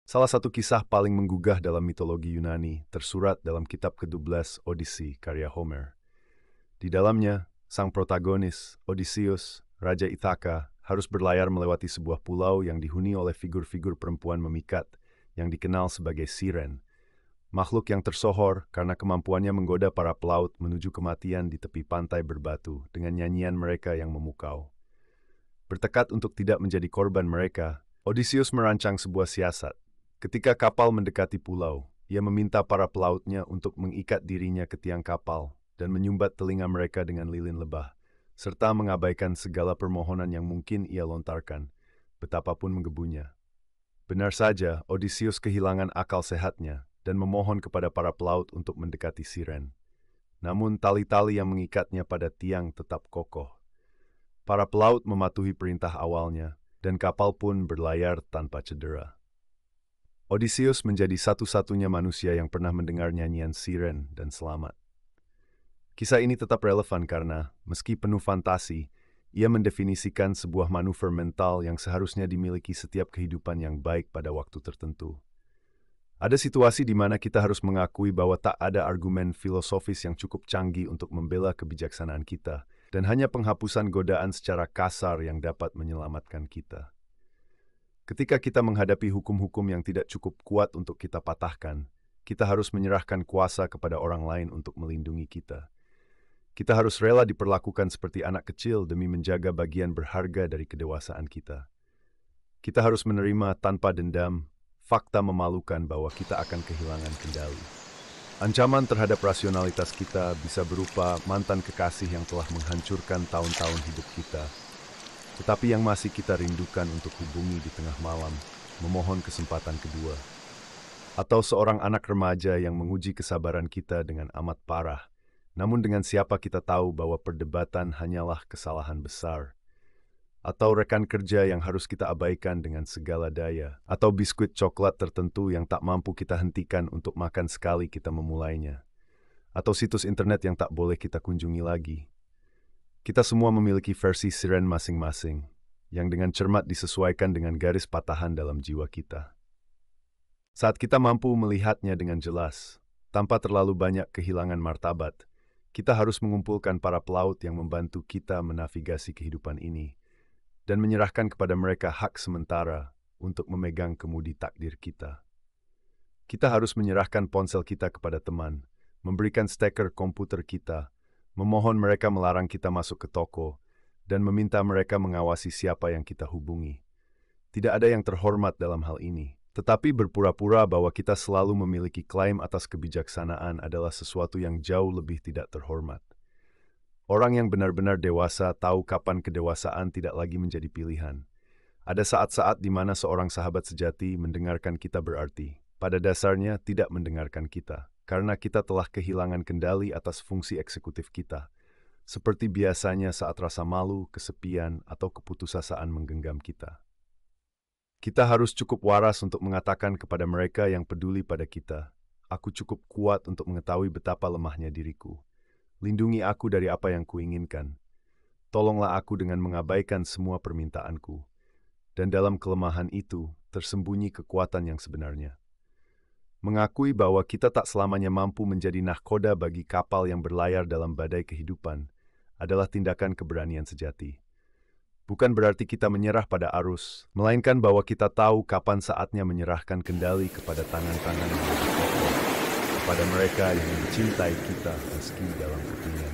Salah satu kisah paling menggugah dalam mitologi Yunani tersurat dalam kitab ke-12 Odyssey karya Homer. Di dalamnya, sang protagonis, Odysseus, Raja Ithaka, harus berlayar melewati sebuah pulau yang dihuni oleh figur-figur perempuan memikat yang dikenal sebagai Siren, makhluk yang tersohor karena kemampuannya menggoda para pelaut menuju kematian di tepi pantai berbatu dengan nyanyian mereka yang memukau. Bertekad untuk tidak menjadi korban mereka, Odysseus merancang sebuah siasat. Ketika kapal mendekati pulau, ia meminta para pelautnya untuk mengikat dirinya ke tiang kapal dan menyumbat telinga mereka dengan lilin lebah, serta mengabaikan segala permohonan yang mungkin ia lontarkan, betapapun menggebunya. Benar saja, Odysseus kehilangan akal sehatnya dan memohon kepada para pelaut untuk mendekati Siren. Namun tali-tali yang mengikatnya pada tiang tetap kokoh. Para pelaut mematuhi perintah awalnya, dan kapal pun berlayar tanpa cedera. Odysseus menjadi satu-satunya manusia yang pernah mendengar nyanyian Siren dan selamat. Kisah ini tetap relevan karena, meski penuh fantasi, ia mendefinisikan sebuah manuver mental yang seharusnya dimiliki setiap kehidupan yang baik pada waktu tertentu. Ada situasi di mana kita harus mengakui bahwa tak ada argumen filosofis yang cukup canggih untuk membela kebijaksanaan kita, dan hanya penghapusan godaan secara kasar yang dapat menyelamatkan kita. Ketika kita menghadapi hukum-hukum yang tidak cukup kuat untuk kita patahkan, kita harus menyerahkan kuasa kepada orang lain untuk melindungi kita. Kita harus rela diperlakukan seperti anak kecil demi menjaga bagian berharga dari kedewasaan kita. Kita harus menerima tanpa dendam fakta memalukan bahwa kita akan kehilangan kendali. Ancaman terhadap rasionalitas kita bisa berupa mantan kekasih yang telah menghancurkan tahun-tahun hidup kita, tetapi yang masih kita rindukan untuk hubungi di tengah malam, memohon kesempatan kedua. Atau seorang anak remaja yang menguji kesabaran kita dengan amat parah, namun dengan siapa kita tahu bahwa perdebatan hanyalah kesalahan besar. Atau rekan kerja yang harus kita abaikan dengan segala daya. Atau biskuit coklat tertentu yang tak mampu kita hentikan untuk makan sekali kita memulainya. Atau situs internet yang tak boleh kita kunjungi lagi. Kita semua memiliki versi Siren masing-masing, yang dengan cermat disesuaikan dengan garis patahan dalam jiwa kita. Saat kita mampu melihatnya dengan jelas, tanpa terlalu banyak kehilangan martabat, kita harus mengumpulkan para pelaut yang membantu kita menavigasi kehidupan ini, dan menyerahkan kepada mereka hak sementara untuk memegang kemudi takdir kita. Kita harus menyerahkan ponsel kita kepada teman, memberikan steker komputer kita, memohon mereka melarang kita masuk ke toko, dan meminta mereka mengawasi siapa yang kita hubungi. Tidak ada yang terhormat dalam hal ini, tetapi berpura-pura bahwa kita selalu memiliki klaim atas kebijaksanaan adalah sesuatu yang jauh lebih tidak terhormat. Orang yang benar-benar dewasa tahu kapan kedewasaan tidak lagi menjadi pilihan. Ada saat-saat di mana seorang sahabat sejati mendengarkan kita berarti, pada dasarnya tidak mendengarkan kita. Karena kita telah kehilangan kendali atas fungsi eksekutif kita, seperti biasanya saat rasa malu, kesepian, atau keputusasaan menggenggam kita. Kita harus cukup waras untuk mengatakan kepada mereka yang peduli pada kita, aku cukup kuat untuk mengetahui betapa lemahnya diriku. Lindungi aku dari apa yang kuinginkan. Tolonglah aku dengan mengabaikan semua permintaanku. Dan dalam kelemahan itu, tersembunyi kekuatan yang sebenarnya. Mengakui bahwa kita tak selamanya mampu menjadi nahkoda bagi kapal yang berlayar dalam badai kehidupan adalah tindakan keberanian sejati. Bukan berarti kita menyerah pada arus, melainkan bahwa kita tahu kapan saatnya menyerahkan kendali kepada tangan-tangan yang lebih kokoh, kepada mereka yang mencintai kita meski dalam kepungan.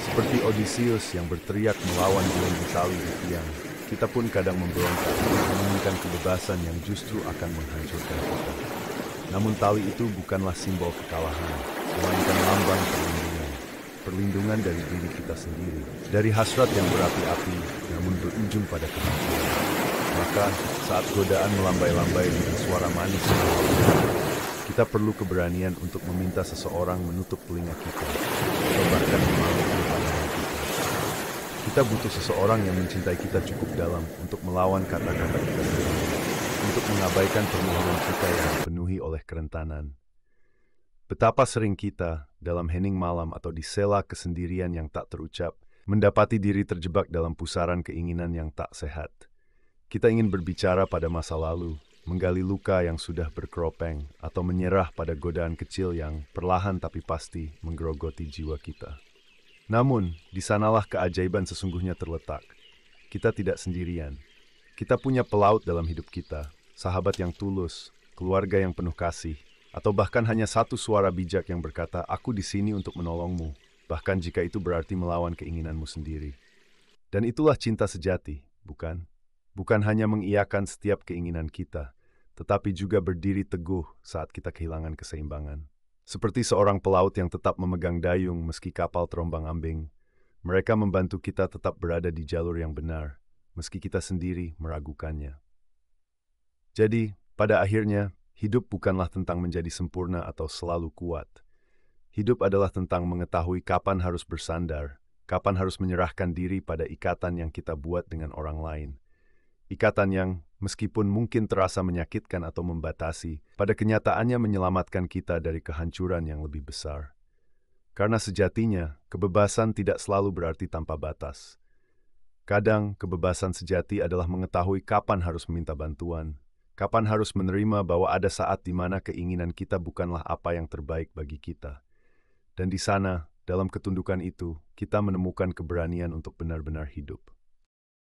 Seperti Odysseus yang berteriak melawan belenggu tali di tiang, kita pun kadang memberontak menginginkan kebebasan yang justru akan menghancurkan kita. Namun tali itu bukanlah simbol kekalahan, melainkan lambang perlindungan dari diri kita sendiri, dari hasrat yang berapi-api, namun berujung pada kematian. Maka, saat godaan melambai-lambai dengan suara manis, kita perlu keberanian untuk meminta seseorang menutup telinga kita, atau bahkan memalingkan pandangan kita. Kita butuh seseorang yang mencintai kita cukup dalam untuk melawan kata-kata kita sendiri, untuk mengabaikan permohonan kita yang dipenuhi oleh kerentanan. Betapa sering kita, dalam hening malam atau di sela kesendirian yang tak terucap, mendapati diri terjebak dalam pusaran keinginan yang tak sehat. Kita ingin berbicara pada masa lalu, menggali luka yang sudah berkeropeng, atau menyerah pada godaan kecil yang perlahan tapi pasti menggerogoti jiwa kita. Namun, di sanalah keajaiban sesungguhnya terletak. Kita tidak sendirian. Kita punya pelaut dalam hidup kita, sahabat yang tulus, keluarga yang penuh kasih, atau bahkan hanya satu suara bijak yang berkata, "Aku di sini untuk menolongmu," bahkan jika itu berarti melawan keinginanmu sendiri. Dan itulah cinta sejati, bukan? Bukan hanya mengiyakan setiap keinginan kita, tetapi juga berdiri teguh saat kita kehilangan keseimbangan. Seperti seorang pelaut yang tetap memegang dayung meski kapal terombang-ambing, mereka membantu kita tetap berada di jalur yang benar, meski kita sendiri meragukannya. Jadi, pada akhirnya, hidup bukanlah tentang menjadi sempurna atau selalu kuat. Hidup adalah tentang mengetahui kapan harus bersandar, kapan harus menyerahkan diri pada ikatan yang kita buat dengan orang lain. Ikatan yang, meskipun mungkin terasa menyakitkan atau membatasi, pada kenyataannya menyelamatkan kita dari kehancuran yang lebih besar. Karena sejatinya, kebebasan tidak selalu berarti tanpa batas. Kadang, kebebasan sejati adalah mengetahui kapan harus meminta bantuan, kapan harus menerima bahwa ada saat di mana keinginan kita bukanlah apa yang terbaik bagi kita. Dan di sana, dalam ketundukan itu, kita menemukan keberanian untuk benar-benar hidup.